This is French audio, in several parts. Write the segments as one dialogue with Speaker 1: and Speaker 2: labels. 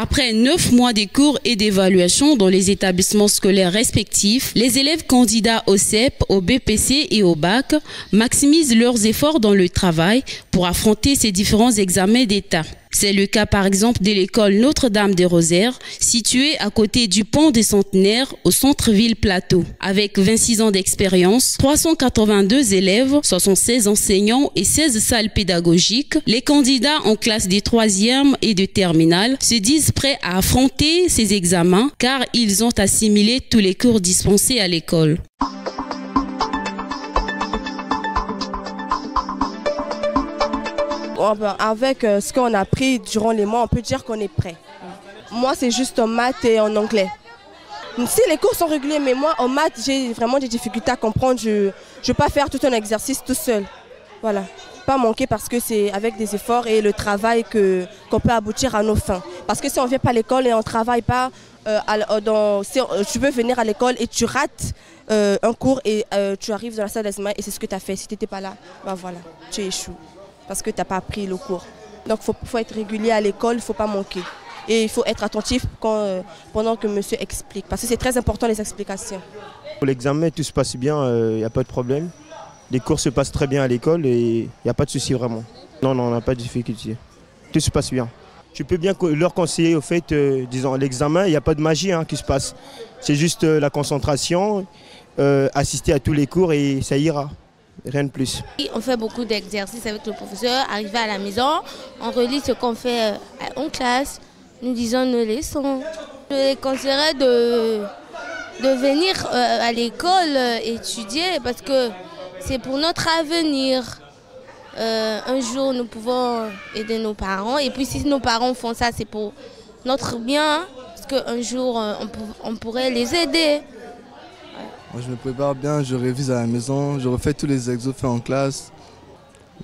Speaker 1: Après 9 mois de cours et d'évaluation dans les établissements scolaires respectifs, les élèves candidats au CEP, au BPC et au bac maximisent leurs efforts dans le travail pour affronter ces différents examens d'État. C'est le cas par exemple de l'école Notre-Dame-des-Rosaires, située à côté du pont des Centenaires au centre-ville Plateau. Avec 26 ans d'expérience, 382 élèves, 76 enseignants et 16 salles pédagogiques, les candidats en classe de 3e et de terminale se disent prêts à affronter ces examens car ils ont assimilé tous les cours dispensés à l'école.
Speaker 2: Avec ce qu'on a appris durant les mois, on peut dire qu'on est prêt. Moi, c'est juste en maths et en anglais. Si les cours sont réguliers, mais moi, en maths, j'ai vraiment des difficultés à comprendre. Je ne vais pas faire tout un exercice tout seul. Voilà. Pas manquer parce que c'est avec des efforts et le travail qu'on peut aboutir à nos fins. Parce que si on ne vient pas à l'école et on ne travaille pas, si tu veux venir à l'école et tu rates un cours et tu arrives dans la salle d'examen et c'est ce que tu as fait. Si tu n'étais pas là, ben voilà, tu échoues. Parce que tu n'as pas appris le cours. Donc il faut être régulier à l'école, il ne faut pas manquer. Et il faut être attentif pendant que monsieur explique. Parce que c'est très important les explications.
Speaker 3: Pour l'examen, tout se passe bien, il n'y a pas de problème. Les cours se passent très bien à l'école et il n'y a pas de souci vraiment. Non, on n'a pas de difficulté. Tout se passe bien. Tu peux bien leur conseiller au fait, disons, l'examen, il n'y a pas de magie qui se passe. C'est juste la concentration, assister à tous les cours et ça ira. Rien de plus.
Speaker 4: On fait beaucoup d'exercices avec le professeur. Arrivé à la maison, on relit ce qu'on fait en classe. Nous disons nos leçons. Je les conseillerais de venir à l'école étudier parce que c'est pour notre avenir. Un jour, nous pouvons aider nos parents. Et puis si nos parents font ça, c'est pour notre bien. Parce qu'un jour, on pourrait les aider.
Speaker 5: Moi, je me prépare bien, je révise à la maison, je refais tous les exos faits en classe.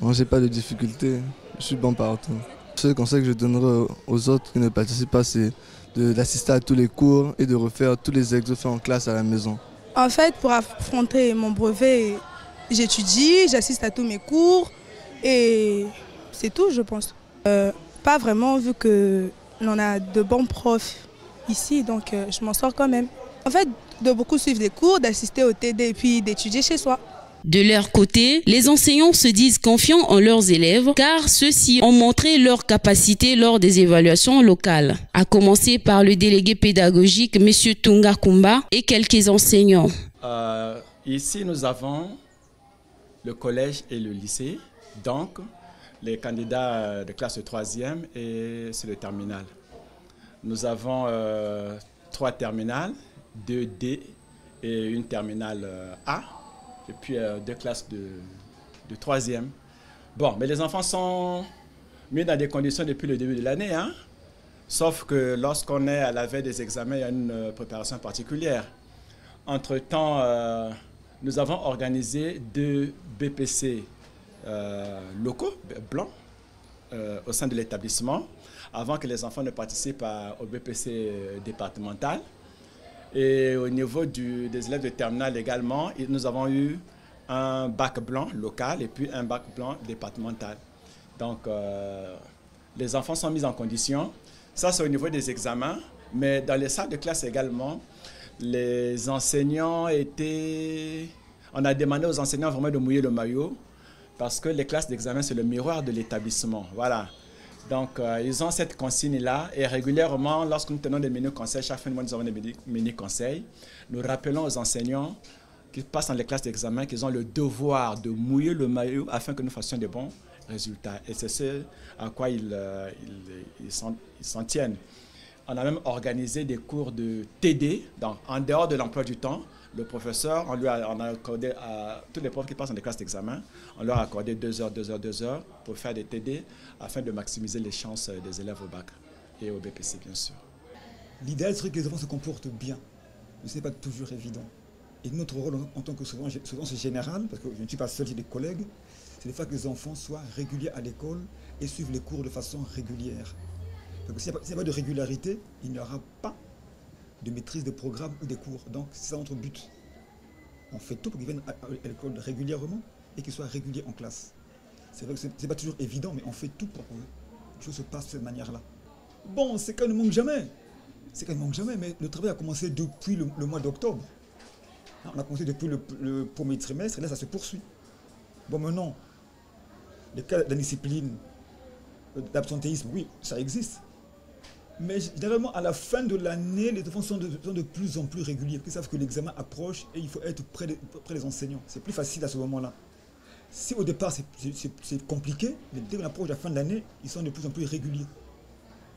Speaker 5: Moi, j'ai pas de difficultés, je suis bon partout. Le seul conseil que je donnerai aux autres qui ne participent pas, c'est d'assister à tous les cours et de refaire tous les exos faits en classe à la maison.
Speaker 6: En fait, pour affronter mon brevet, j'étudie, j'assiste à tous mes cours et c'est tout, je pense. Pas vraiment, vu qu'on a de bons profs ici, donc je m'en sors quand même. En fait, de beaucoup suivre des cours, d'assister au TD et puis d'étudier chez soi.
Speaker 1: De leur côté, les enseignants se disent confiants en leurs élèves car ceux-ci ont montré leur capacité lors des évaluations locales. À commencer par le délégué pédagogique M. Tunga Kumba et quelques enseignants.
Speaker 7: Ici, nous avons le collège et le lycée, donc les candidats de classe de 3e et c'est le terminal. Nous avons 3 terminales, 2 D et une terminale A, et puis 2 classes de 3e. Bon, mais les enfants sont mis dans des conditions depuis le début de l'année, sauf que lorsqu'on est à la veille des examens, il y a une préparation particulière. Entre-temps, nous avons organisé 2 BPC locaux, blancs, au sein de l'établissement, avant que les enfants ne participent au BPC départemental. Et au niveau des élèves de terminale également, nous avons eu un bac blanc local et puis un bac blanc départemental. Donc, les enfants sont mis en condition. Ça, c'est au niveau des examens. Mais dans les salles de classe également, les enseignants on a demandé aux enseignants vraiment de mouiller le maillot parce que les classes d'examen, c'est le miroir de l'établissement. Voilà. Donc, ils ont cette consigne-là et régulièrement, lorsque nous tenons des mini-conseils, chaque fin de mois, nous avons des mini-conseils, nous rappelons aux enseignants qui passent dans les classes d'examen qu'ils ont le devoir de mouiller le maillot afin que nous fassions de bons résultats. Et c'est ce à quoi ils s'en tiennent. On a même organisé des cours de TD, donc en dehors de l'emploi du temps. Le professeur, on a accordé à tous les profs qui passent dans les classes d'examen, on leur a accordé 2 heures pour faire des TD afin de maximiser les chances des élèves au bac et au BPC, bien sûr.
Speaker 8: L'idéal serait que les enfants se comportent bien, mais ce n'est pas toujours évident. Et notre rôle en tant que souvent c'est général, parce que je ne suis pas seul, j'ai des collègues, c'est de faire que les enfants soient réguliers à l'école et suivent les cours de façon régulière. Parce que s'il n'y a pas de régularité, il n'y aura pas de maîtrise des programmes ou des cours. Donc c'est ça notre but. On fait tout pour qu'ils viennent à l'école régulièrement et qu'ils soient réguliers en classe. C'est vrai que ce n'est pas toujours évident, mais on fait tout pour que les choses se passent de cette manière-là. Bon, c'est qu'elle ne manque jamais. C'est qu'elle ne manque jamais, mais le travail a commencé depuis le mois d'octobre. On a commencé depuis le premier trimestre, et là, ça se poursuit. Bon, maintenant, les cas d'indiscipline, d'absentéisme, oui, ça existe. Mais généralement, à la fin de l'année, les enfants sont de plus en plus réguliers. Ils savent que l'examen approche et il faut être près des enseignants. C'est plus facile à ce moment-là. Si au départ, c'est compliqué, mais dès qu'on approche la fin de l'année, ils sont de plus en plus réguliers.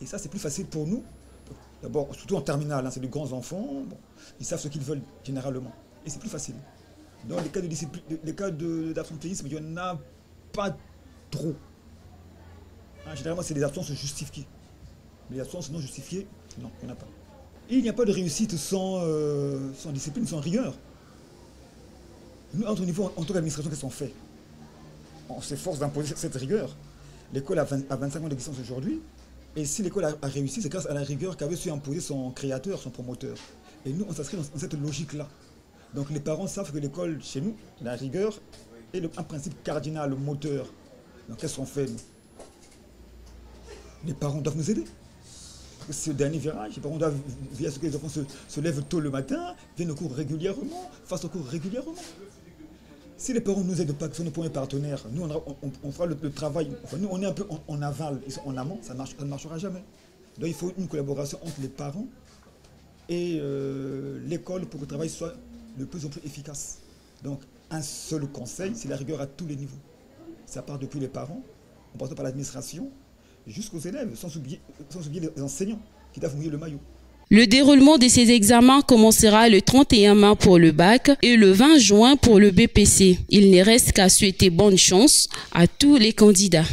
Speaker 8: Et ça, c'est plus facile pour nous. D'abord, surtout en terminale, hein, c'est de grands enfants. Bon, ils savent ce qu'ils veulent généralement. Et c'est plus facile. Dans les cas d'absentéisme, il n'y en a pas trop. Hein, généralement, c'est des absences justifiées. Mais les absences non justifiées, non, il n'y en a pas. Et il n'y a pas de réussite sans discipline, sans rigueur. Nous, à notre niveau, en tant qu'administration, qu'est-ce qu'on fait? On s'efforce d'imposer cette rigueur. L'école a 25 ans d'existence aujourd'hui. Et si l'école a réussi, c'est grâce à la rigueur qu'avait su imposer son créateur, son promoteur. Et nous, on s'inscrit dans cette logique-là. Donc les parents savent que l'école, chez nous, la rigueur est un principe cardinal, le moteur. Donc qu'est-ce qu'on fait, nous? Les parents doivent nous aider. C'est le dernier virage. Les parents doivent veiller à ce que les enfants se lèvent tôt le matin, viennent au cours régulièrement, fassent au cours régulièrement. Si les parents ne nous aident pas, que ce sont nos premiers partenaires, nous on fera le travail. Enfin, nous on est un peu en aval, ils sont en amont, ça ne marchera jamais. Donc il faut une collaboration entre les parents et l'école pour que le travail soit de plus en plus efficace. Donc un seul conseil, c'est la rigueur à tous les niveaux. Ça part depuis les parents, en passant par l'administration, jusqu'aux élèves, sans oublier les enseignants qui doivent mouiller le maillot.
Speaker 1: Le déroulement de ces examens commencera le 31 mai pour le bac et le 20 juin pour le BPC. Il ne reste qu'à souhaiter bonne chance à tous les candidats.